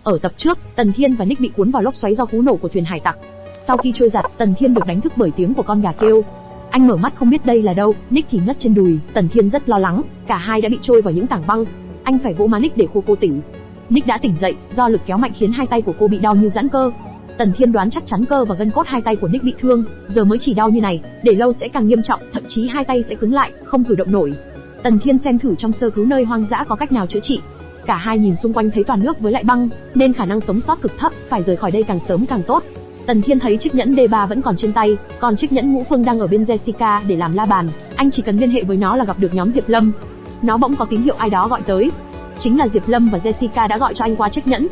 Ở tập trước, Tần Thiên và Nick bị cuốn vào lốc xoáy do cú nổ của thuyền hải tặc. Sau khi trôi giạt, Tần Thiên được đánh thức bởi tiếng của con gà kêu. Anh mở mắt không biết đây là đâu, Nick thì ngất trên đùi. Tần Thiên rất lo lắng, cả hai đã bị trôi vào những tảng băng. Anh phải vỗ má Nick để khô cô tỉnh. Nick đã tỉnh dậy, do lực kéo mạnh khiến hai tay của cô bị đau như giãn cơ. Tần Thiên đoán chắc chắn cơ và gân cốt hai tay của Nick bị thương, giờ mới chỉ đau như này, để lâu sẽ càng nghiêm trọng, thậm chí hai tay sẽ cứng lại, không cử động nổi. Tần Thiên xem thử trong sơ cứu nơi hoang dã có cách nào chữa trị. Cả hai nhìn xung quanh thấy toàn nước với lại băng, nên khả năng sống sót cực thấp, phải rời khỏi đây càng sớm càng tốt. Tần Thiên thấy chiếc nhẫn D3 vẫn còn trên tay, còn chiếc nhẫn ngũ phương đang ở bên Jessica để làm la bàn. Anh chỉ cần liên hệ với nó là gặp được nhóm Diệp Lâm. Nó bỗng có tín hiệu ai đó gọi tới. Chính là Diệp Lâm và Jessica đã gọi cho anh qua chiếc nhẫn.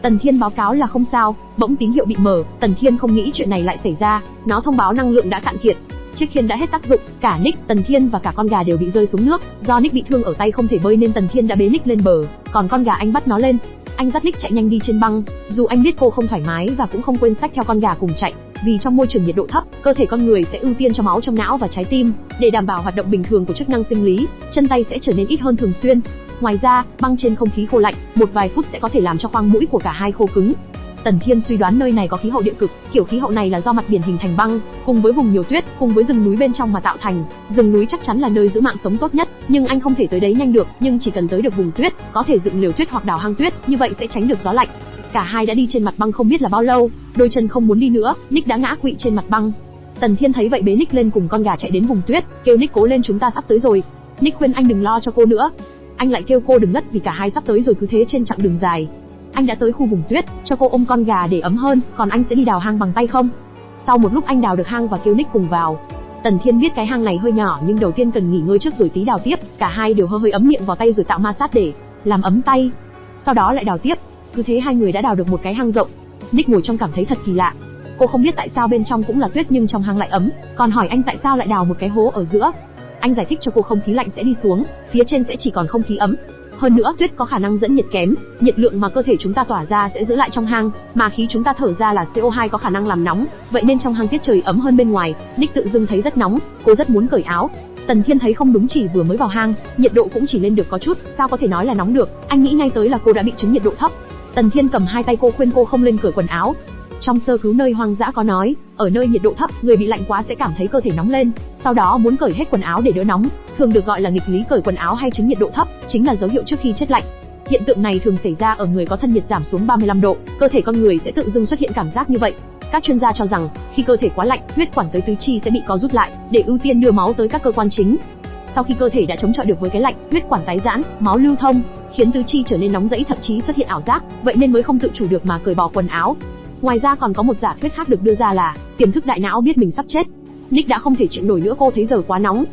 Tần Thiên báo cáo là không sao, bỗng tín hiệu bị mở. Tần Thiên không nghĩ chuyện này lại xảy ra. Nó thông báo năng lượng đã cạn kiệt, chiếc khiên đã hết tác dụng. Cả Nick, Tần Thiên và cả con gà đều bị rơi xuống nước. Do Nick bị thương ở tay không thể bơi nên Tần Thiên đã bế Nick lên bờ, còn con gà anh bắt nó lên. Anh dắt Nick chạy nhanh đi trên băng, dù anh biết cô không thoải mái và cũng không quên xách theo con gà cùng chạy. Vì trong môi trường nhiệt độ thấp, cơ thể con người sẽ ưu tiên cho máu trong não và trái tim, để đảm bảo hoạt động bình thường của chức năng sinh lý, chân tay sẽ trở nên ít hơn thường xuyên. Ngoài ra, băng trên không khí khô lạnh, một vài phút sẽ có thể làm cho khoang mũi của cả hai khô cứng. Tần Thiên suy đoán nơi này có khí hậu địa cực, kiểu khí hậu này là do mặt biển hình thành băng, cùng với vùng nhiều tuyết, cùng với rừng núi bên trong mà tạo thành. Rừng núi chắc chắn là nơi giữ mạng sống tốt nhất, nhưng anh không thể tới đấy nhanh được, nhưng chỉ cần tới được vùng tuyết, có thể dựng lều tuyết hoặc đào hang tuyết, như vậy sẽ tránh được gió lạnh. Cả hai đã đi trên mặt băng không biết là bao lâu, đôi chân không muốn đi nữa, Nick đã ngã quỵ trên mặt băng. Tần Thiên thấy vậy bế Nick lên cùng con gà chạy đến vùng tuyết, kêu Nick cố lên chúng ta sắp tới rồi. Nick khuyên anh đừng lo cho cô nữa. Anh lại kêu cô đừng ngất vì cả hai sắp tới rồi, cứ thế trên chặng đường dài. Anh đã tới khu vùng tuyết, cho cô ôm con gà để ấm hơn, còn anh sẽ đi đào hang bằng tay không? Sau một lúc anh đào được hang và kêu Nick cùng vào. Tần Thiên biết cái hang này hơi nhỏ nhưng đầu tiên cần nghỉ ngơi trước rồi tí đào tiếp. Cả hai đều hơi ấm miệng vào tay rồi tạo ma sát để làm ấm tay. Sau đó lại đào tiếp. Cứ thế hai người đã đào được một cái hang rộng. Nick ngồi trong cảm thấy thật kỳ lạ. Cô không biết tại sao bên trong cũng là tuyết nhưng trong hang lại ấm, còn hỏi anh tại sao lại đào một cái hố ở giữa. Anh giải thích cho cô không khí lạnh sẽ đi xuống, phía trên sẽ chỉ còn không khí ấm. Hơn nữa tuyết có khả năng dẫn nhiệt kém, nhiệt lượng mà cơ thể chúng ta tỏa ra sẽ giữ lại trong hang, mà khí chúng ta thở ra là CO2 có khả năng làm nóng, vậy nên trong hang tiết trời ấm hơn bên ngoài. Nick tự dưng thấy rất nóng, cô rất muốn cởi áo. Tần Thiên thấy không đúng, chỉ vừa mới vào hang, nhiệt độ cũng chỉ lên được có chút, sao có thể nói là nóng được, anh nghĩ ngay tới là cô đã bị chứng nhiệt độ thấp. Tần Thiên cầm hai tay cô khuyên cô không lên cởi quần áo. Trong sơ cứu nơi hoang dã có nói, ở nơi nhiệt độ thấp, người bị lạnh quá sẽ cảm thấy cơ thể nóng lên, sau đó muốn cởi hết quần áo để đỡ nóng, thường được gọi là nghịch lý cởi quần áo hay chứng nhiệt độ thấp, chính là dấu hiệu trước khi chết lạnh. Hiện tượng này thường xảy ra ở người có thân nhiệt giảm xuống 35 độ, cơ thể con người sẽ tự dưng xuất hiện cảm giác như vậy. Các chuyên gia cho rằng, khi cơ thể quá lạnh, huyết quản tới tứ chi sẽ bị co rút lại, để ưu tiên đưa máu tới các cơ quan chính. Sau khi cơ thể đã chống chọi được với cái lạnh, huyết quản tái giãn, máu lưu thông, khiến tứ chi trở nên nóng rẫy, thậm chí xuất hiện ảo giác, vậy nên mới không tự chủ được mà cởi bỏ quần áo. Ngoài ra còn có một giả thuyết khác được đưa ra là tiềm thức đại não biết mình sắp chết. Nick đã không thể chịu nổi nữa, cô thấy giờ quá nóng.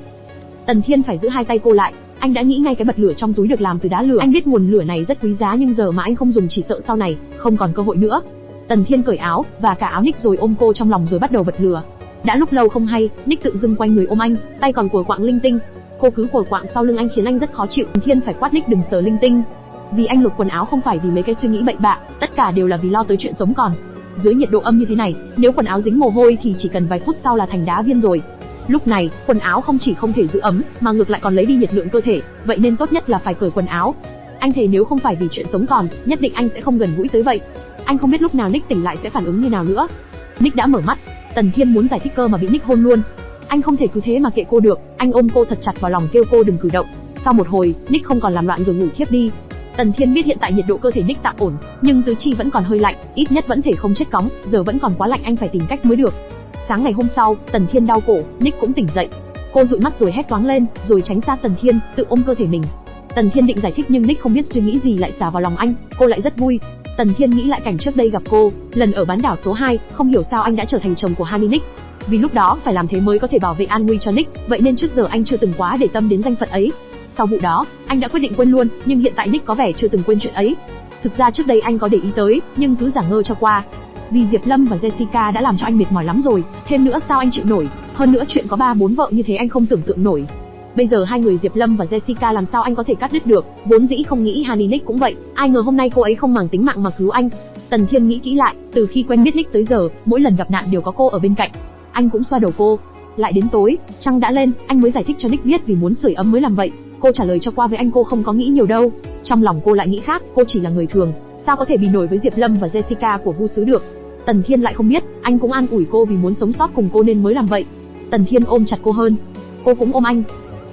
Tần Thiên phải giữ hai tay cô lại. Anh đã nghĩ ngay cái bật lửa trong túi được làm từ đá lửa. Anh biết nguồn lửa này rất quý giá nhưng giờ mà anh không dùng chỉ sợ sau này không còn cơ hội nữa. Tần Thiên cởi áo và cả áo Nick rồi ôm cô trong lòng rồi bắt đầu bật lửa. Đã lúc lâu không hay, Nick tự dưng quanh người ôm anh, tay còn quờ quạng linh tinh. Cô cứ quờ quạng sau lưng anh khiến anh rất khó chịu. Tần Thiên phải quát Nick đừng sờ linh tinh. Vì anh lột quần áo không phải vì mấy cái suy nghĩ bậy bạ, tất cả đều là vì lo tới chuyện sống còn. Dưới nhiệt độ âm như thế này, nếu quần áo dính mồ hôi thì chỉ cần vài phút sau là thành đá viên rồi. Lúc này, quần áo không chỉ không thể giữ ấm, mà ngược lại còn lấy đi nhiệt lượng cơ thể, vậy nên tốt nhất là phải cởi quần áo. Anh thề nếu không phải vì chuyện sống còn, nhất định anh sẽ không gần gũi tới vậy. Anh không biết lúc nào Nick tỉnh lại sẽ phản ứng như nào nữa. Nick đã mở mắt, Tần Thiên muốn giải thích cơ mà bị Nick hôn luôn. Anh không thể cứ thế mà kệ cô được, anh ôm cô thật chặt vào lòng kêu cô đừng cử động. Sau một hồi, Nick không còn làm loạn rồi ngủ thiếp đi. Tần Thiên biết hiện tại nhiệt độ cơ thể Nick tạm ổn, nhưng tứ chi vẫn còn hơi lạnh, ít nhất vẫn thể không chết cóng, giờ vẫn còn quá lạnh, anh phải tìm cách mới được. Sáng ngày hôm sau, Tần Thiên đau cổ, Nick cũng tỉnh dậy. Cô dụi mắt rồi hét toáng lên, rồi tránh xa Tần Thiên, tự ôm cơ thể mình. Tần Thiên định giải thích nhưng Nick không biết suy nghĩ gì lại xả vào lòng anh, cô lại rất vui. Tần Thiên nghĩ lại cảnh trước đây gặp cô, lần ở bán đảo số 2, không hiểu sao anh đã trở thành chồng của Honey Nick. Vì lúc đó phải làm thế mới có thể bảo vệ an nguy cho Nick, vậy nên trước giờ anh chưa từng quá để tâm đến danh phận ấy. Sau vụ đó, anh đã quyết định quên luôn, nhưng hiện tại Nick có vẻ chưa từng quên chuyện ấy. Thực ra trước đây anh có để ý tới, nhưng cứ giả ngơ cho qua. Vì Diệp Lâm và Jessica đã làm cho anh mệt mỏi lắm rồi, thêm nữa sao anh chịu nổi, hơn nữa chuyện có 3-4 vợ như thế anh không tưởng tượng nổi. Bây giờ hai người Diệp Lâm và Jessica làm sao anh có thể cắt đứt được, vốn dĩ không nghĩ Honey Nick cũng vậy, ai ngờ hôm nay cô ấy không màng tính mạng mà cứu anh. Tần Thiên nghĩ kỹ lại, từ khi quen biết Nick tới giờ, mỗi lần gặp nạn đều có cô ở bên cạnh. Anh cũng xoa đầu cô. Lại đến tối, trăng đã lên, anh mới giải thích cho Nick biết vì muốn sưởi ấm mới làm vậy. Cô trả lời cho qua với anh cô không có nghĩ nhiều đâu. Trong lòng cô lại nghĩ khác, cô chỉ là người thường, Sao có thể bì nổi với Diệp Lâm và Jessica của Vu Sứ được. Tần Thiên lại không biết, anh cũng an ủi cô vì muốn sống sót cùng cô nên mới làm vậy. Tần Thiên ôm chặt cô hơn, cô cũng ôm anh.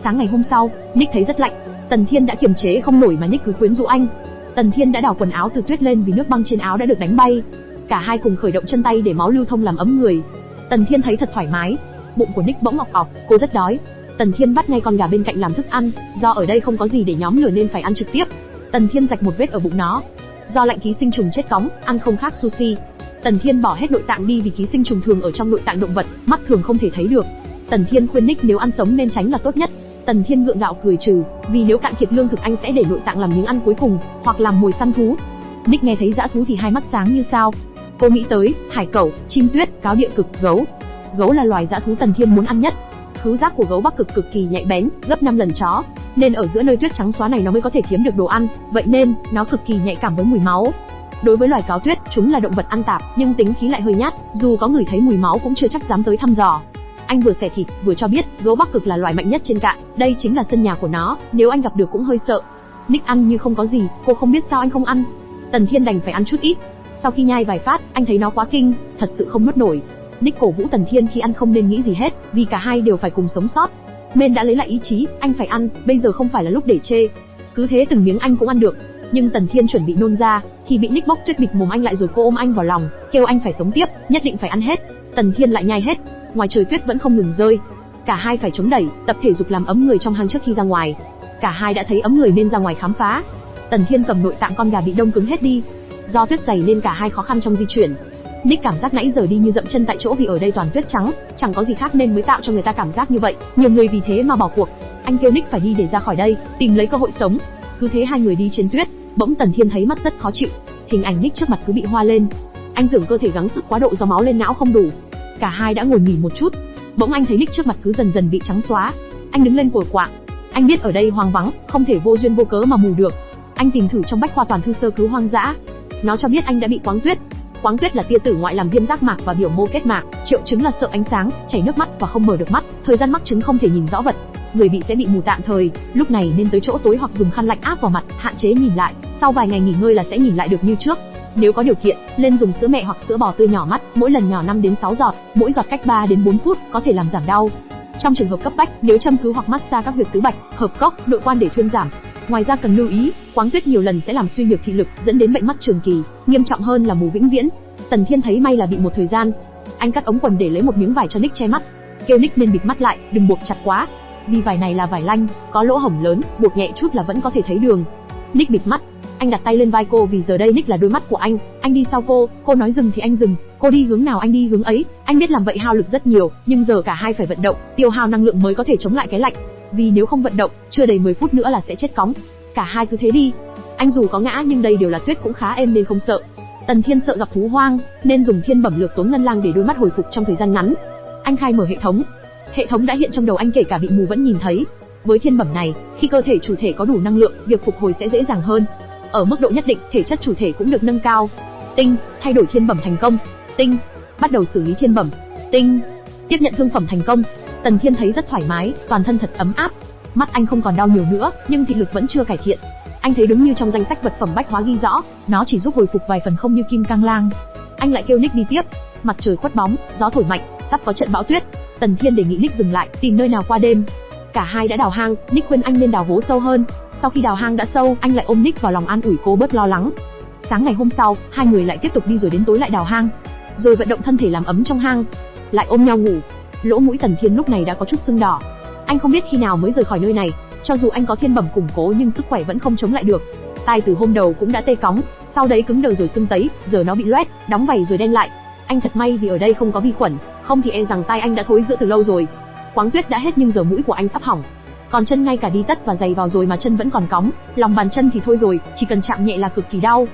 Sáng ngày hôm sau, Nick thấy rất lạnh. Tần Thiên đã kiềm chế không nổi mà Nick cứ quyến rũ anh. Tần Thiên đã đảo quần áo từ tuyết lên vì nước băng trên áo đã được đánh bay. Cả hai cùng khởi động chân tay để máu lưu thông làm ấm người. Tần Thiên thấy thật thoải mái. Bụng của Nick bỗng ọc ọc, cô rất đói. Tần Thiên bắt ngay con gà bên cạnh làm thức ăn, do ở đây không có gì để nhóm lửa nên phải ăn trực tiếp. Tần Thiên rạch một vết ở bụng nó. Do lạnh ký sinh trùng chết cóng, ăn không khác sushi. Tần Thiên bỏ hết nội tạng đi vì ký sinh trùng thường ở trong nội tạng động vật, mắt thường không thể thấy được. Tần Thiên khuyên Nick nếu ăn sống nên tránh là tốt nhất. Tần Thiên gượng gạo cười trừ, vì nếu cạn kiệt lương thực anh sẽ để nội tạng làm miếng ăn cuối cùng, hoặc làm mồi săn thú. Nick nghe thấy dã thú thì hai mắt sáng như sao. Cô nghĩ tới hải cẩu, chim tuyết, cáo địa cực, gấu. Gấu là loài dã thú Tần Thiên muốn ăn nhất. Khứu giác của gấu Bắc Cực cực kỳ nhạy bén, gấp 5 lần chó, nên ở giữa nơi tuyết trắng xóa này nó mới có thể kiếm được đồ ăn, vậy nên nó cực kỳ nhạy cảm với mùi máu. Đối với loài cáo tuyết, chúng là động vật ăn tạp, nhưng tính khí lại hơi nhát, dù có người thấy mùi máu cũng chưa chắc dám tới thăm dò. Anh vừa xẻ thịt, vừa cho biết, gấu Bắc Cực là loài mạnh nhất trên cạn, đây chính là sân nhà của nó, nếu anh gặp được cũng hơi sợ. Nick ăn như không có gì, cô không biết sao anh không ăn. Tần Thiên đành phải ăn chút ít. Sau khi nhai vài phát, anh thấy nó quá kinh, thật sự không nuốt nổi. Nick cổ vũ Tần Thiên khi ăn không nên nghĩ gì hết, vì cả hai đều phải cùng sống sót. Nên đã lấy lại ý chí, anh phải ăn, bây giờ không phải là lúc để chê. Cứ thế từng miếng anh cũng ăn được. Nhưng Tần Thiên chuẩn bị nôn ra, thì bị Nick bốc tuyết bịt mồm anh lại rồi cô ôm anh vào lòng, kêu anh phải sống tiếp, nhất định phải ăn hết. Tần Thiên lại nhai hết. Ngoài trời tuyết vẫn không ngừng rơi. Cả hai phải chống đẩy, tập thể dục làm ấm người trong hang trước khi ra ngoài. Cả hai đã thấy ấm người nên ra ngoài khám phá. Tần Thiên cầm nội tạng con gà bị đông cứng hết đi. Do tuyết dày nên cả hai khó khăn trong di chuyển. Nick cảm giác nãy giờ đi như dậm chân tại chỗ vì ở đây toàn tuyết trắng, chẳng có gì khác nên mới tạo cho người ta cảm giác như vậy. Nhiều người vì thế mà bỏ cuộc. Anh kêu Nick phải đi để ra khỏi đây, tìm lấy cơ hội sống. Cứ thế hai người đi trên tuyết, bỗng Tần Thiên thấy mắt rất khó chịu. Hình ảnh Nick trước mặt cứ bị hoa lên. Anh tưởng cơ thể gắng sức quá độ do máu lên não không đủ. Cả hai đã ngồi nghỉ một chút. Bỗng anh thấy Nick trước mặt cứ dần dần bị trắng xóa. Anh đứng lên cồi quạng. Anh biết ở đây hoang vắng, không thể vô duyên vô cớ mà mù được. Anh tìm thử trong bách khoa toàn thư sơ cứu hoang dã. Nó cho biết anh đã bị quáng tuyết. Quáng tuyết là tia tử ngoại làm viêm giác mạc và biểu mô kết mạc, triệu chứng là sợ ánh sáng, chảy nước mắt và không mở được mắt, thời gian mắc chứng không thể nhìn rõ vật. Người bị sẽ bị mù tạm thời, lúc này nên tới chỗ tối hoặc dùng khăn lạnh áp vào mặt, hạn chế nhìn lại, sau vài ngày nghỉ ngơi là sẽ nhìn lại được như trước. Nếu có điều kiện, lên dùng sữa mẹ hoặc sữa bò tươi nhỏ mắt, mỗi lần nhỏ 5 đến 6 giọt, mỗi giọt cách 3 đến 4 phút, có thể làm giảm đau. Trong trường hợp cấp bách, nếu châm cứu hoặc massage các huyệt tứ bạch, hợp cốc, nội quan để thuyên giảm. Ngoài ra cần lưu ý, quáng tuyết nhiều lần sẽ làm suy nhược thị lực, dẫn đến bệnh mắt trường kỳ, nghiêm trọng hơn là mù vĩnh viễn. Tần Thiên thấy may là bị một thời gian. Anh cắt ống quần để lấy một miếng vải cho Nick che mắt, kêu Nick nên bịt mắt lại, đừng buộc chặt quá, vì vải này là vải lanh, có lỗ hổng lớn, buộc nhẹ chút là vẫn có thể thấy đường. Nick bịt mắt. Anh đặt tay lên vai cô vì giờ đây Nick là đôi mắt của anh. Anh đi sau cô nói dừng thì anh dừng, cô đi hướng nào anh đi hướng ấy. Anh biết làm vậy hao lực rất nhiều, nhưng giờ cả hai phải vận động, tiêu hao năng lượng mới có thể chống lại cái lạnh. Vì nếu không vận động, chưa đầy 10 phút nữa là sẽ chết cóng. Cả hai cứ thế đi. Anh dù có ngã nhưng đây đều là tuyết cũng khá êm nên không sợ. Tần Thiên sợ gặp thú hoang, nên dùng thiên bẩm lược tốn ngân lang để đôi mắt hồi phục trong thời gian ngắn. Anh khai mở hệ thống. Hệ thống đã hiện trong đầu anh kể cả bị mù vẫn nhìn thấy. Với thiên bẩm này, khi cơ thể chủ thể có đủ năng lượng, việc phục hồi sẽ dễ dàng hơn. Ở mức độ nhất định, thể chất chủ thể cũng được nâng cao. Tinh, thay đổi thiên bẩm thành công. Tinh, bắt đầu xử lý thiên bẩm. Tinh, tiếp nhận thương phẩm thành công. Tần Thiên thấy rất thoải mái, toàn thân thật ấm áp. Mắt anh không còn đau nhiều nữa, nhưng thị lực vẫn chưa cải thiện. Anh thấy đúng như trong danh sách vật phẩm bách hóa ghi rõ, nó chỉ giúp hồi phục vài phần không như kim cang lang. Anh lại kêu Nick đi tiếp. Mặt trời khuất bóng, gió thổi mạnh, sắp có trận bão tuyết. Tần Thiên đề nghị Nick dừng lại, tìm nơi nào qua đêm. Cả hai đã đào hang, Nick khuyên anh nên đào hố sâu hơn. Sau khi đào hang đã sâu, anh lại ôm Nick vào lòng an ủi cô bớt lo lắng. Sáng ngày hôm sau, hai người lại tiếp tục đi rồi đến tối lại đào hang, rồi vận động thân thể làm ấm trong hang, lại ôm nhau ngủ. Lỗ mũi Tần Thiên lúc này đã có chút sưng đỏ. Anh không biết khi nào mới rời khỏi nơi này. Cho dù anh có thiên bẩm củng cố nhưng sức khỏe vẫn không chống lại được. Tai từ hôm đầu cũng đã tê cóng, sau đấy cứng đờ rồi sưng tấy, giờ nó bị loét, đóng vảy rồi đen lại. Anh thật may vì ở đây không có vi khuẩn, không thì e rằng tai anh đã thối rữa từ lâu rồi. Quáng tuyết đã hết nhưng giờ mũi của anh sắp hỏng. Còn chân ngay cả đi tất và giày vào rồi mà chân vẫn còn cóng, lòng bàn chân thì thôi rồi, chỉ cần chạm nhẹ là cực kỳ đau.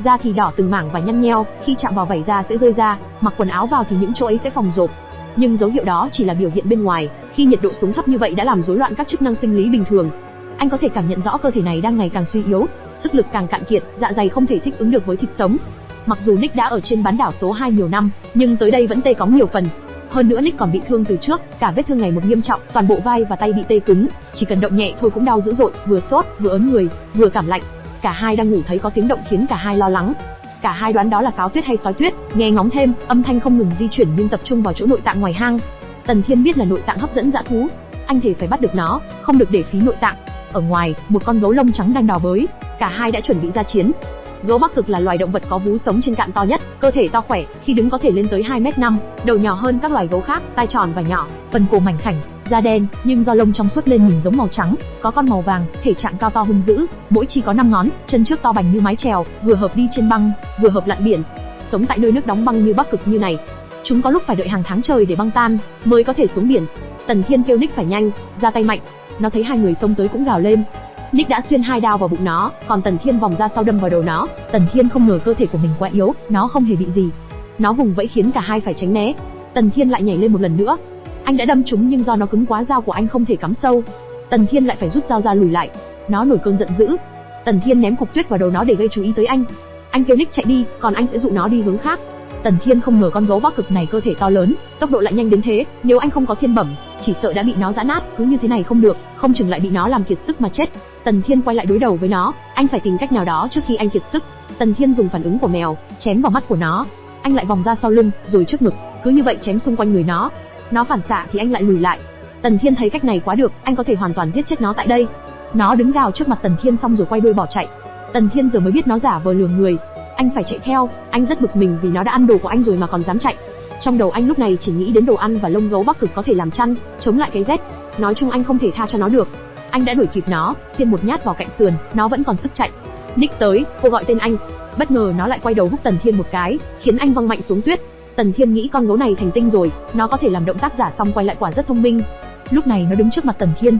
Da thì đỏ từng mảng và nhăn nheo, khi chạm vào vảy da sẽ rơi ra, mặc quần áo vào thì những chỗ ấy sẽ phồng rộp. Nhưng dấu hiệu đó chỉ là biểu hiện bên ngoài, khi nhiệt độ xuống thấp như vậy đã làm rối loạn các chức năng sinh lý bình thường. Anh có thể cảm nhận rõ cơ thể này đang ngày càng suy yếu, sức lực càng cạn kiệt, dạ dày không thể thích ứng được với thịt sống. Mặc dù Nick đã ở trên bán đảo số 2 nhiều năm, nhưng tới đây vẫn tê cóng nhiều phần. Hơn nữa Nick còn bị thương từ trước, cả vết thương ngày một nghiêm trọng, toàn bộ vai và tay bị tê cứng, chỉ cần động nhẹ thôi cũng đau dữ dội, vừa sốt, vừa ớn người, vừa cảm lạnh. cả hai đang ngủ thấy có tiếng động khiến cả hai lo lắng. Cả hai đoán đó là cáo tuyết hay sói tuyết, nghe ngóng thêm, âm thanh không ngừng di chuyển nhưng tập trung vào chỗ nội tạng ngoài hang. Tần Thiên biết là nội tạng hấp dẫn dã thú, anh thề phải bắt được nó, không được để phí nội tạng. Ở ngoài, một con gấu lông trắng đang đào bới, cả hai đã chuẩn bị ra chiến. Gấu Bắc Cực là loài động vật có vú sống trên cạn to nhất, cơ thể to khỏe, khi đứng có thể lên tới 2m5, đầu nhỏ hơn các loài gấu khác, tai tròn và nhỏ, phần cổ mảnh khảnh, da đen, nhưng do lông trong suốt lên nhìn giống màu trắng, có con màu vàng, thể trạng cao to hung dữ, mỗi chi có 5 ngón, chân trước to bành như mái chèo, vừa hợp đi trên băng, vừa hợp lặn biển. Sống tại nơi nước đóng băng như Bắc Cực như này, chúng có lúc phải đợi hàng tháng trời để băng tan mới có thể xuống biển. Tần Thiên kêu Nick phải nhanh, ra tay mạnh. Nó thấy hai người xông tới cũng gào lên. Nick đã xuyên 2 đao vào bụng nó, còn Tần Thiên vòng ra sau đâm vào đầu nó. Tần Thiên không ngờ cơ thể của mình quá yếu, nó không hề bị gì. Nó vùng vẫy khiến cả hai phải tránh né. Tần Thiên lại nhảy lên một lần nữa. Anh đã đâm trúng nhưng do nó cứng quá dao của anh không thể cắm sâu. Tần Thiên lại phải rút dao ra lùi lại. Nó nổi cơn giận dữ. Tần Thiên ném cục tuyết vào đầu nó để gây chú ý tới anh. Anh kêu Nick chạy đi, còn anh sẽ dụ nó đi hướng khác. Tần Thiên không ngờ con gấu Bắc Cực này cơ thể to lớn, tốc độ lại nhanh đến thế, nếu anh không có thiên bẩm, chỉ sợ đã bị nó giã nát, cứ như thế này không được, không chừng lại bị nó làm kiệt sức mà chết. Tần Thiên quay lại đối đầu với nó, anh phải tìm cách nào đó trước khi anh kiệt sức. Tần Thiên dùng phản ứng của mèo, chém vào mắt của nó. Anh lại vòng ra sau lưng, rồi trước ngực, cứ như vậy chém xung quanh người nó. Nó phản xạ thì anh lại lùi lại. Tần Thiên thấy cách này quá được, anh có thể hoàn toàn giết chết nó tại đây. Nó đứng gào trước mặt Tần Thiên xong rồi quay đuôi bỏ chạy. Tần Thiên giờ mới biết nó giả vờ lừa người. Anh phải chạy theo, anh rất bực mình vì nó đã ăn đồ của anh rồi mà còn dám chạy. Trong đầu anh lúc này chỉ nghĩ đến đồ ăn và lông gấu Bắc Cực có thể làm chăn, chống lại cái rét. Nói chung anh không thể tha cho nó được. Anh đã đuổi kịp nó, xiên một nhát vào cạnh sườn, nó vẫn còn sức chạy. Nick tới, cô gọi tên anh. Bất ngờ nó lại quay đầu húc Tần Thiên một cái, khiến anh văng mạnh xuống tuyết. Tần Thiên nghĩ con gấu này thành tinh rồi, nó có thể làm động tác giả xong quay lại quả rất thông minh. Lúc này nó đứng trước mặt Tần Thiên.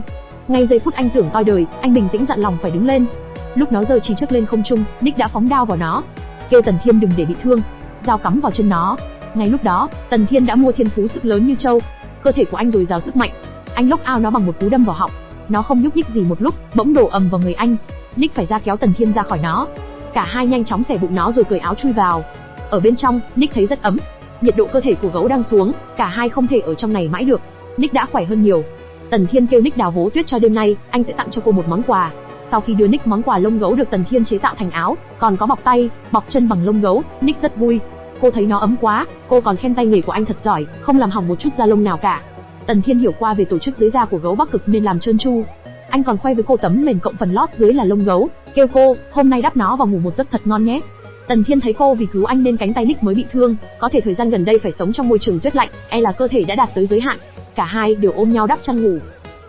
Ngay giây phút anh tưởng toi đời, anh bình tĩnh dặn lòng phải đứng lên. Lúc nó giơ chỉ trước lên không trung, Nick đã phóng đao vào nó, kêu Tần Thiên đừng để bị thương. Dao cắm vào chân nó. Ngay lúc đó, Tần Thiên đã mua thiên phú sức lớn như trâu. Cơ thể của anh dồi dào sức mạnh. Anh lốc ao nó bằng một cú đâm vào họng. Nó không nhúc nhích gì một lúc, bỗng đổ ầm vào người anh. Nick phải ra kéo Tần Thiên ra khỏi nó. Cả hai nhanh chóng xẻ bụng nó rồi cởi áo chui vào. Ở bên trong, Nick thấy rất ấm. Nhiệt độ cơ thể của gấu đang xuống, cả hai không thể ở trong này mãi được. Nick đã khỏe hơn nhiều. Tần Thiên kêu Nick đào hố tuyết cho đêm nay, anh sẽ tặng cho cô một món quà. Sau khi đưa Nick món quà lông gấu được Tần Thiên chế tạo thành áo, còn có bọc tay, bọc chân bằng lông gấu, Nick rất vui. Cô thấy nó ấm quá, cô còn khen tay nghề của anh thật giỏi, không làm hỏng một chút da lông nào cả. Tần Thiên hiểu qua về tổ chức dưới da của gấu Bắc Cực nên làm trơn tru. Anh còn khoe với cô tấm mền cộng phần lót dưới là lông gấu, kêu cô, hôm nay đắp nó vào ngủ một giấc thật ngon nhé. Tần Thiên thấy cô vì cứu anh nên cánh tay Nick mới bị thương, có thể thời gian gần đây phải sống trong môi trường tuyết lạnh, là cơ thể đã đạt tới giới hạn. Cả hai đều ôm nhau đắp chăn ngủ.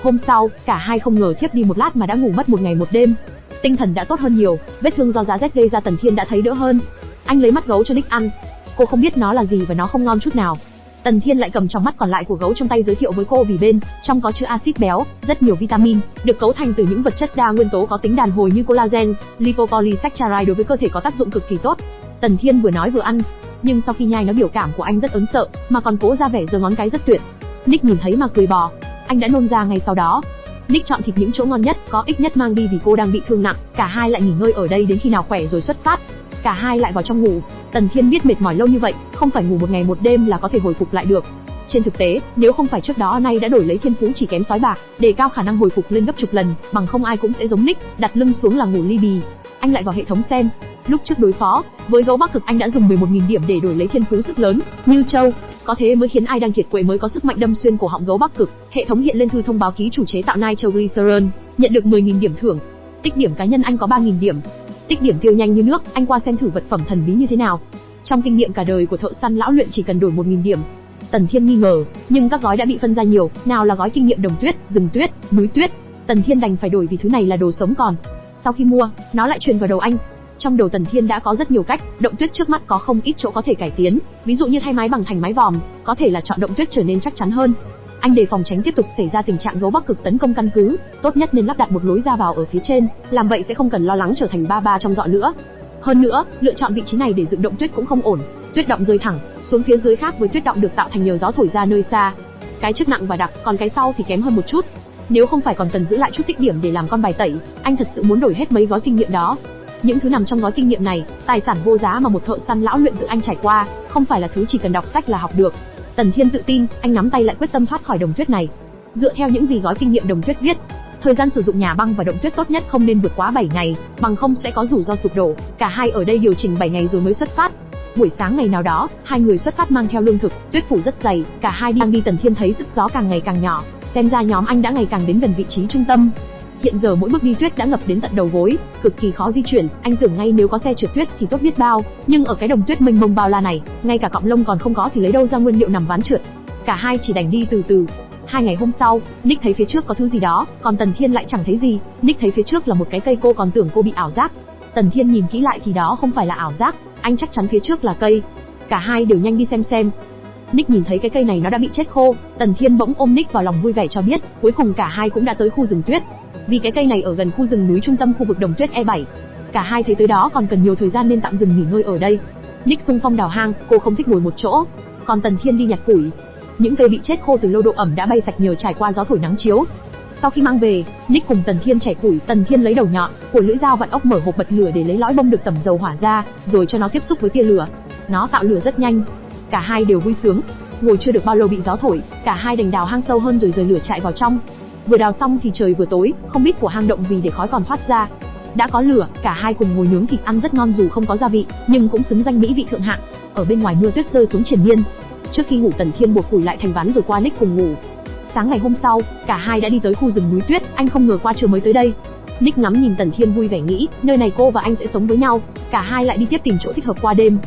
Hôm sau, cả hai không ngờ thiếp đi một lát mà đã ngủ mất một ngày một đêm. Tinh thần đã tốt hơn nhiều, vết thương do giá rét gây ra Tần Thiên đã thấy đỡ hơn. Anh lấy mắt gấu cho Nick ăn. Cô không biết nó là gì và nó không ngon chút nào. Tần Thiên lại cầm tròng mắt còn lại của gấu trong tay giới thiệu với cô vì bên trong có chứa axit béo, rất nhiều vitamin, được cấu thành từ những vật chất đa nguyên tố có tính đàn hồi như collagen, lipopolysaccharide đối với cơ thể có tác dụng cực kỳ tốt. Tần Thiên vừa nói vừa ăn, nhưng sau khi nhai nó biểu cảm của anh rất ớn sợ, mà còn cố ra vẻ giơ ngón cái rất tuyệt. Nick nhìn thấy mà cười bò. Anh đã nôn ra ngay sau đó. Nick chọn thịt những chỗ ngon nhất, có ích nhất mang đi vì cô đang bị thương nặng. Cả hai lại nghỉ ngơi ở đây đến khi nào khỏe rồi xuất phát. Cả hai lại vào trong ngủ. Tần Thiên biết mệt mỏi lâu như vậy, không phải ngủ một ngày một đêm là có thể hồi phục lại được. Trên thực tế, nếu không phải trước đó nay đã đổi lấy thiên phú chỉ kém sói bạc, để cao khả năng hồi phục lên gấp chục lần, bằng không ai cũng sẽ giống Nick, đặt lưng xuống là ngủ li bì. Anh lại vào hệ thống xem. Lúc trước đối phó với gấu Bắc Cực anh đã dùng 11.000 điểm để đổi lấy thiên phú sức lớn như trâu, có thế mới khiến ai đang kiệt quệ mới có sức mạnh đâm xuyên cổ họng gấu Bắc Cực. Hệ thống hiện lên thư thông báo ký chủ chế tạo nitroglycerin, nhận được 10.000 điểm thưởng. Tích điểm cá nhân anh có 3.000 điểm. Tích điểm tiêu nhanh như nước, anh qua xem thử vật phẩm thần bí như thế nào. Trong kinh nghiệm cả đời của thợ săn lão luyện chỉ cần đổi 1.000 điểm. Tần Thiên nghi ngờ, nhưng các gói đã bị phân ra nhiều, nào là gói kinh nghiệm đồng tuyết, rừng tuyết, núi tuyết. Tần Thiên đành phải đổi vì thứ này là đồ sống còn. Sau khi mua, nó lại truyền vào đầu anh. Trong đầu Tần Thiên đã có rất nhiều cách, động tuyết trước mắt có không ít chỗ có thể cải tiến, ví dụ như thay mái bằng thành mái vòm, có thể là chọn động tuyết trở nên chắc chắn hơn. Anh đề phòng tránh tiếp tục xảy ra tình trạng gấu Bắc Cực tấn công căn cứ, tốt nhất nên lắp đặt một lối ra vào ở phía trên, làm vậy sẽ không cần lo lắng trở thành ba trong dọ nữa. Hơn nữa, lựa chọn vị trí này để dựng động tuyết cũng không ổn, tuyết động rơi thẳng xuống phía dưới khác với tuyết động được tạo thành nhờ gió thổi ra nơi xa. Cái trước nặng và đặc, còn cái sau thì kém hơn một chút. Nếu không phải còn cần giữ lại chút tích điểm để làm con bài tẩy, anh thật sự muốn đổi hết mấy gói kinh nghiệm đó. Những thứ nằm trong gói kinh nghiệm này, tài sản vô giá mà một thợ săn lão luyện tự anh trải qua, không phải là thứ chỉ cần đọc sách là học được. Tần Thiên tự tin, anh nắm tay lại quyết tâm thoát khỏi đồng tuyết này. Dựa theo những gì gói kinh nghiệm đồng tuyết viết, Thời gian sử dụng nhà băng và động tuyết tốt nhất không nên vượt quá 7 ngày, bằng không sẽ có rủi ro sụp đổ. Cả hai ở đây điều chỉnh 7 ngày rồi mới xuất phát. Buổi sáng ngày nào đó, hai người xuất phát mang theo lương thực, tuyết phủ rất dày, cả hai đang đi Tần Thiên thấy sức gió càng ngày càng nhỏ, xem ra nhóm anh đã ngày càng đến gần vị trí trung tâm. Hiện giờ mỗi bước đi tuyết đã ngập đến tận đầu gối, cực kỳ khó di chuyển, anh tưởng ngay nếu có xe trượt tuyết thì tốt biết bao, nhưng ở cái đồng tuyết mênh mông bao la này, ngay cả cọng lông còn không có thì lấy đâu ra nguyên liệu nằm ván trượt. Cả hai chỉ đành đi từ từ. 2 ngày hôm sau, Nick thấy phía trước có thứ gì đó, còn Tần Thiên lại chẳng thấy gì. Nick thấy phía trước là một cái cây, cô còn tưởng cô bị ảo giác. Tần Thiên nhìn kỹ lại thì đó không phải là ảo giác, anh chắc chắn phía trước là cây. Cả hai đều nhanh đi xem. Nick nhìn thấy cái cây này nó đã bị chết khô, Tần Thiên bỗng ôm Nick vào lòng vui vẻ cho biết, cuối cùng cả hai cũng đã tới khu rừng tuyết. Vì cái cây này ở gần khu rừng núi trung tâm khu vực đồng tuyết E7. Cả hai thấy tới đó còn cần nhiều thời gian nên tạm dừng nghỉ ngơi ở đây. Nick xung phong đào hang, cô không thích ngồi một chỗ, còn Tần Thiên đi nhặt củi. Những cây bị chết khô từ lâu độ ẩm đã bay sạch nhờ trải qua gió thổi nắng chiếu. Sau khi mang về, Nick cùng Tần Thiên chẻ củi, Tần Thiên lấy đầu nhọn của lưỡi dao vặn ốc mở hộp bật lửa để lấy lõi bông được tẩm dầu hỏa ra, rồi cho nó tiếp xúc với tia lửa. Nó tạo lửa rất nhanh. Cả hai đều vui sướng. Ngồi chưa được bao lâu bị gió thổi, cả hai đành đào hang sâu hơn rồi rời lửa chạy vào trong. Vừa đào xong thì trời vừa tối, không biết của hang động vì để khói còn thoát ra. Đã có lửa, cả hai cùng ngồi nướng thịt ăn rất ngon dù không có gia vị, nhưng cũng xứng danh mỹ vị thượng hạng. Ở bên ngoài mưa tuyết rơi xuống triền miên. Trước khi ngủ Tần Thiên buộc củi lại thành ván rồi qua Nick cùng ngủ. Sáng ngày hôm sau, cả hai đã đi tới khu rừng núi tuyết, anh không ngờ qua trưa mới tới đây. Nick ngắm nhìn Tần Thiên vui vẻ nghĩ, nơi này cô và anh sẽ sống với nhau. Cả hai lại đi tiếp tìm chỗ thích hợp qua đêm.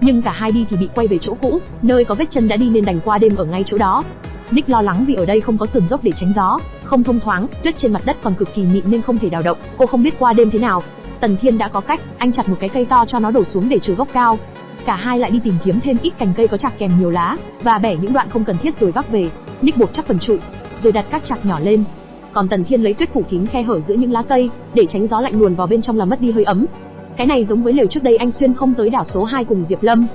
Nhưng cả hai đi thì bị quay về chỗ cũ, nơi có vết chân đã đi nên đành qua đêm ở ngay chỗ đó. Nick lo lắng vì ở đây không có sườn dốc để tránh gió, không thông thoáng, tuyết trên mặt đất còn cực kỳ mịn nên không thể đào động, cô không biết qua đêm thế nào. Tần Thiên đã có cách, anh chặt một cái cây to cho nó đổ xuống để trừ gốc cao. Cả hai lại đi tìm kiếm thêm ít cành cây có chạc kèm nhiều lá, và bẻ những đoạn không cần thiết rồi vác về. Nick buộc chắc phần trụi, rồi đặt các chạc nhỏ lên. Còn Tần Thiên lấy tuyết phủ kín khe hở giữa những lá cây, để tránh gió lạnh luồn vào bên trong làm mất đi hơi ấm. Cái này giống với lều trước đây anh xuyên không tới đảo số 2 cùng Diệp Lâm.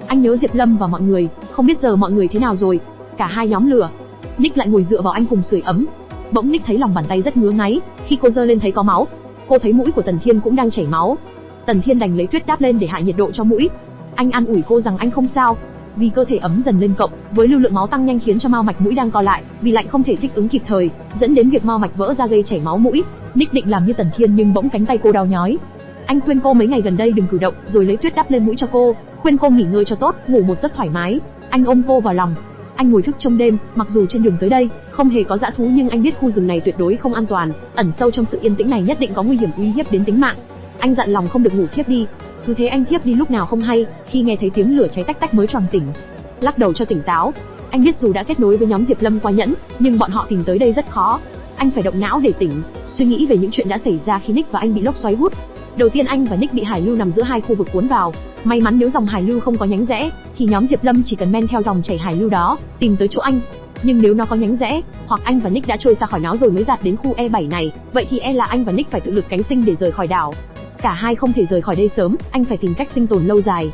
Anh nhớ Diệp Lâm và mọi người, không biết giờ mọi người thế nào rồi. Cả hai nhóm lửa, Nick lại ngồi dựa vào anh cùng sưởi ấm. Bỗng Nick thấy lòng bàn tay rất ngứa ngáy, khi cô giơ lên thấy có máu. Cô thấy mũi của Tần Thiên cũng đang chảy máu. Tần Thiên đành lấy tuyết đáp lên để hạ nhiệt độ cho mũi. Anh an ủi cô rằng anh không sao, vì cơ thể ấm dần lên cộng với lưu lượng máu tăng nhanh khiến cho mao mạch mũi đang co lại, vì lạnh không thể thích ứng kịp thời, dẫn đến việc mao mạch vỡ ra gây chảy máu mũi. Nick định làm như Tần Thiên nhưng bỗng cánh tay cô đau nhói. Anh khuyên cô mấy ngày gần đây đừng cử động, rồi lấy tuyết đắp lên mũi cho cô, khuyên cô nghỉ ngơi cho tốt, ngủ một giấc thoải mái. Anh ôm cô vào lòng. Anh ngồi thức trông đêm, mặc dù trên đường tới đây không hề có dã thú nhưng anh biết khu rừng này tuyệt đối không an toàn, ẩn sâu trong sự yên tĩnh này nhất định có nguy hiểm uy hiếp đến tính mạng. Anh dặn lòng không được ngủ thiếp đi. Cứ thế anh thiếp đi lúc nào không hay, khi nghe thấy tiếng lửa cháy tách tách mới choàng tỉnh. Lắc đầu cho tỉnh táo. Anh biết dù đã kết nối với nhóm Diệp Lâm qua nhẫn, nhưng bọn họ tìm tới đây rất khó. Anh phải động não để tỉnh, suy nghĩ về những chuyện đã xảy ra khi Nick và anh bị lốc xoáy hút. Đầu tiên anh và Nick bị hải lưu nằm giữa hai khu vực cuốn vào. May mắn nếu dòng hải lưu không có nhánh rẽ, thì nhóm Diệp Lâm chỉ cần men theo dòng chảy hải lưu đó, tìm tới chỗ anh. Nhưng nếu nó có nhánh rẽ, hoặc anh và Nick đã trôi ra khỏi nó rồi mới dạt đến khu E7 này, vậy thì là anh và Nick phải tự lực cánh sinh để rời khỏi đảo. Cả hai không thể rời khỏi đây sớm, anh phải tìm cách sinh tồn lâu dài.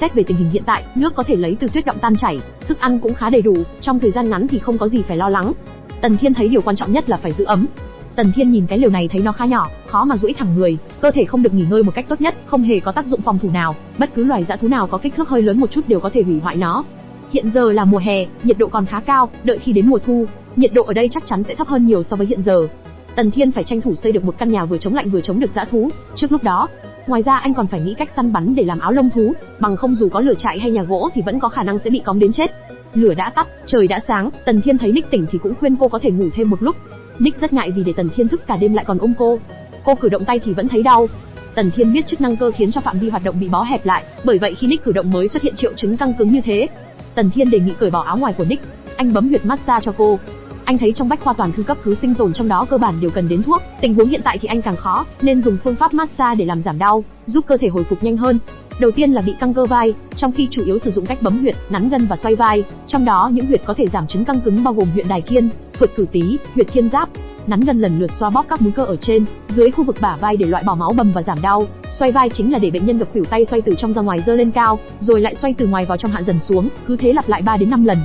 Xét về tình hình hiện tại, nước có thể lấy từ tuyết động tan chảy, thức ăn cũng khá đầy đủ, trong thời gian ngắn thì không có gì phải lo lắng. Tần Thiên thấy điều quan trọng nhất là phải giữ ấm. Tần Thiên nhìn cái lều này thấy nó khá nhỏ, khó mà duỗi thẳng người, cơ thể không được nghỉ ngơi một cách tốt nhất, không hề có tác dụng phòng thủ nào, bất cứ loài dã thú nào có kích thước hơi lớn một chút đều có thể hủy hoại nó. Hiện giờ là mùa hè, nhiệt độ còn khá cao, đợi khi đến mùa thu, nhiệt độ ở đây chắc chắn sẽ thấp hơn nhiều so với hiện giờ. Tần Thiên phải tranh thủ xây được một căn nhà vừa chống lạnh vừa chống được dã thú, trước lúc đó. Ngoài ra anh còn phải nghĩ cách săn bắn để làm áo lông thú, bằng không dù có lửa trại hay nhà gỗ thì vẫn có khả năng sẽ bị cóng đến chết. Lửa đã tắt, trời đã sáng, Tần Thiên thấy Nick tỉnh thì cũng khuyên cô có thể ngủ thêm một lúc. Nick rất ngại vì để Tần Thiên thức cả đêm lại còn ôm cô. Cô cử động tay thì vẫn thấy đau. Tần Thiên biết chức năng cơ khiến cho phạm vi hoạt động bị bó hẹp lại, bởi vậy khi Nick cử động mới xuất hiện triệu chứng căng cứng như thế. Tần Thiên đề nghị cởi bỏ áo ngoài của Nick, anh bấm huyệt massage cho cô. Anh thấy trong bách khoa toàn thư cấp cứu sinh tồn trong đó cơ bản đều cần đến thuốc, tình huống hiện tại thì anh càng khó, nên dùng phương pháp massage để làm giảm đau, giúp cơ thể hồi phục nhanh hơn. Đầu tiên là bị căng cơ vai, trong khi chủ yếu sử dụng cách bấm huyệt, nắn gân và xoay vai, trong đó những huyệt có thể giảm chứng căng cứng bao gồm huyệt đài kiên, huyệt cử tý, huyệt thiên giáp. Nắn gân lần lượt xoa bóp các múi cơ ở trên, dưới khu vực bả vai để loại bỏ máu bầm và giảm đau. Xoay vai chính là để bệnh nhân gặp khuỷu tay xoay từ trong ra ngoài giơ lên cao, rồi lại xoay từ ngoài vào trong hạ dần xuống, cứ thế lặp lại 3 đến 5 lần.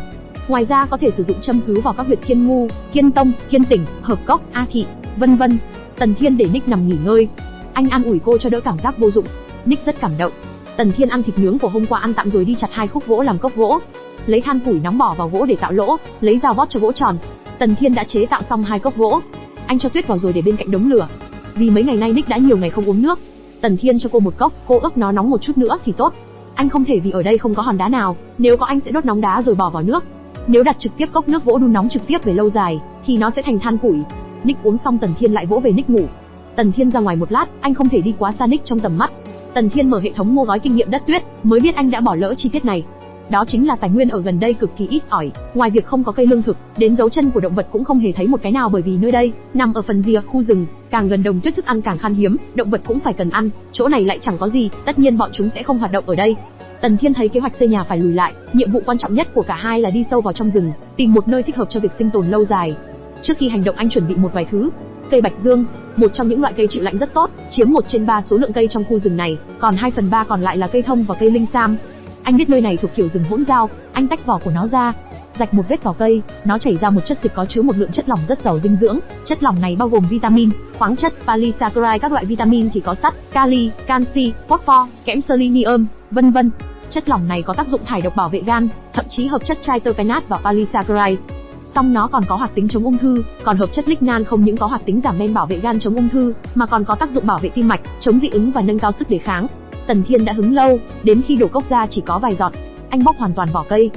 Ngoài ra có thể sử dụng châm cứu vào các huyệt kiên ngu, kiên tông, kiên tỉnh, hợp cốc, a thị, vân vân. Tần Thiên để Nick nằm nghỉ ngơi. Anh an ủi cô cho đỡ cảm giác vô dụng. Nick rất cảm động. Tần Thiên ăn thịt nướng của hôm qua ăn tạm rồi đi chặt 2 khúc gỗ làm cốc gỗ. Lấy than củi nóng bỏ vào gỗ để tạo lỗ, lấy dao vót cho gỗ tròn. Tần Thiên đã chế tạo xong 2 cốc gỗ. Anh cho tuyết vào rồi để bên cạnh đống lửa. Vì mấy ngày nay Nick đã nhiều ngày không uống nước. Tần Thiên cho cô một cốc, cô ước nó nóng một chút nữa thì tốt. Anh không thể vì ở đây không có hòn đá nào, nếu có anh sẽ đốt nóng đá rồi bỏ vào nước. Nếu đặt trực tiếp cốc nước gỗ đun nóng trực tiếp về lâu dài thì nó sẽ thành than củi. Nick uống xong Tần Thiên lại vỗ về Nick ngủ. Tần Thiên ra ngoài một lát, anh không thể đi quá xa Nick trong tầm mắt. Tần Thiên mở hệ thống mua gói kinh nghiệm đất tuyết, mới biết anh đã bỏ lỡ chi tiết này. Đó chính là tài nguyên ở gần đây cực kỳ ít ỏi, ngoài việc không có cây lương thực, đến dấu chân của động vật cũng không hề thấy một cái nào, bởi vì nơi đây nằm ở phần rìa khu rừng, càng gần đồng tuyết thức ăn càng khan hiếm, động vật cũng phải cần ăn, chỗ này lại chẳng có gì, tất nhiên bọn chúng sẽ không hoạt động ở đây. Tần Thiên thấy kế hoạch xây nhà phải lùi lại, nhiệm vụ quan trọng nhất của cả hai là đi sâu vào trong rừng, tìm một nơi thích hợp cho việc sinh tồn lâu dài. Trước khi hành động anh chuẩn bị một vài thứ. Cây bạch dương, một trong những loại cây chịu lạnh rất tốt, chiếm 1/3 số lượng cây trong khu rừng này, còn 2/3 còn lại là cây thông và cây linh sam. Anh biết nơi này thuộc kiểu rừng hỗn giao, anh tách vỏ của nó ra, rạch một vết vào cây, nó chảy ra một chất dịch có chứa một lượng chất lỏng rất giàu dinh dưỡng. Chất lỏng này bao gồm vitamin, khoáng chất, polysaccharide, các loại vitamin thì có sắt, kali, canxi, phosphor, kẽm, selenium, vân vân. Chất lỏng này có tác dụng thải độc, bảo vệ gan, thậm chí hợp chất tryptophanate và polysaccharide. Song nó còn có hoạt tính chống ung thư, còn hợp chất lignan không những có hoạt tính giảm men bảo vệ gan chống ung thư, mà còn có tác dụng bảo vệ tim mạch, chống dị ứng và nâng cao sức đề kháng. Tần Thiên đã hứng lâu, đến khi đổ cốc ra chỉ có vài giọt, anh bóc hoàn toàn vỏ cây.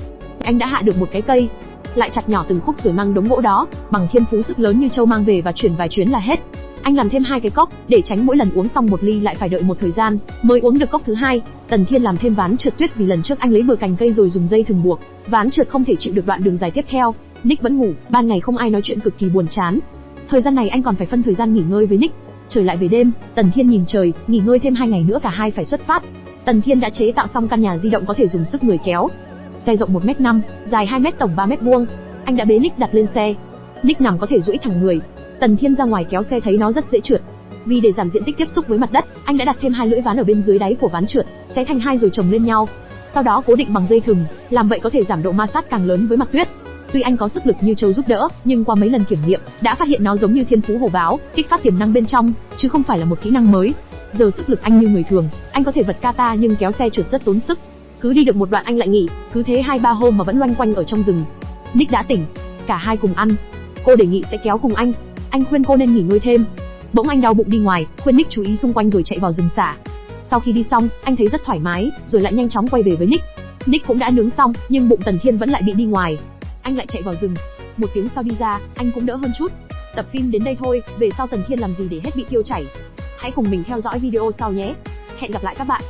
Anh đã hạ được một cái cây, lại chặt nhỏ từng khúc rồi mang đống gỗ đó, bằng thiên phú sức lớn như trâu mang về và chuyển vài chuyến là hết. Anh làm thêm 2 cái cốc, để tránh mỗi lần uống xong một ly lại phải đợi một thời gian mới uống được cốc thứ hai. Tần Thiên làm thêm ván trượt tuyết vì lần trước anh lấy bừa cành cây rồi dùng dây thừng buộc, ván trượt không thể chịu được đoạn đường dài tiếp theo. Nick vẫn ngủ, ban ngày không ai nói chuyện, cực kỳ buồn chán. Thời gian này anh còn phải phân thời gian nghỉ ngơi với Nick. Trời lại về đêm, Tần Thiên nhìn trời, nghỉ ngơi thêm 2 ngày nữa cả hai phải xuất phát. Tần Thiên đã chế tạo xong căn nhà di động có thể dùng sức người kéo. Xe rộng 1m5, dài 2m, tổng 3m vuông. Anh đã bế Nick đặt lên xe. Nick nằm có thể duỗi thẳng người. Tần Thiên ra ngoài kéo xe thấy nó rất dễ trượt. Vì để giảm diện tích tiếp xúc với mặt đất, anh đã đặt thêm 2 lưỡi ván ở bên dưới đáy của ván trượt, xé thành 2 rồi chồng lên nhau. Sau đó cố định bằng dây thừng, làm vậy có thể giảm độ ma sát càng lớn với mặt tuyết. Tuy anh có sức lực như trâu giúp đỡ, nhưng qua mấy lần kiểm nghiệm, đã phát hiện nó giống như thiên phú hổ báo, kích phát tiềm năng bên trong, chứ không phải là một kỹ năng mới. Giờ sức lực anh như người thường, anh có thể vật kata nhưng kéo xe trượt rất tốn sức. Cứ đi được một đoạn anh lại nghỉ, cứ thế 2-3 hôm mà vẫn loanh quanh ở trong rừng. Nick đã tỉnh, cả hai cùng ăn. Cô đề nghị sẽ kéo cùng anh khuyên cô nên nghỉ ngơi thêm. Bỗng anh đau bụng đi ngoài, khuyên Nick chú ý xung quanh rồi chạy vào rừng xả. Sau khi đi xong, anh thấy rất thoải mái, rồi lại nhanh chóng quay về với Nick. Nick cũng đã nướng xong, nhưng bụng Tần Thiên vẫn lại bị đi ngoài. Anh lại chạy vào rừng. 1 tiếng sau đi ra, anh cũng đỡ hơn chút. Tập phim đến đây thôi, về sau Tần Thiên làm gì để hết bị tiêu chảy? Hãy cùng mình theo dõi video sau nhé. Hẹn gặp lại các bạn.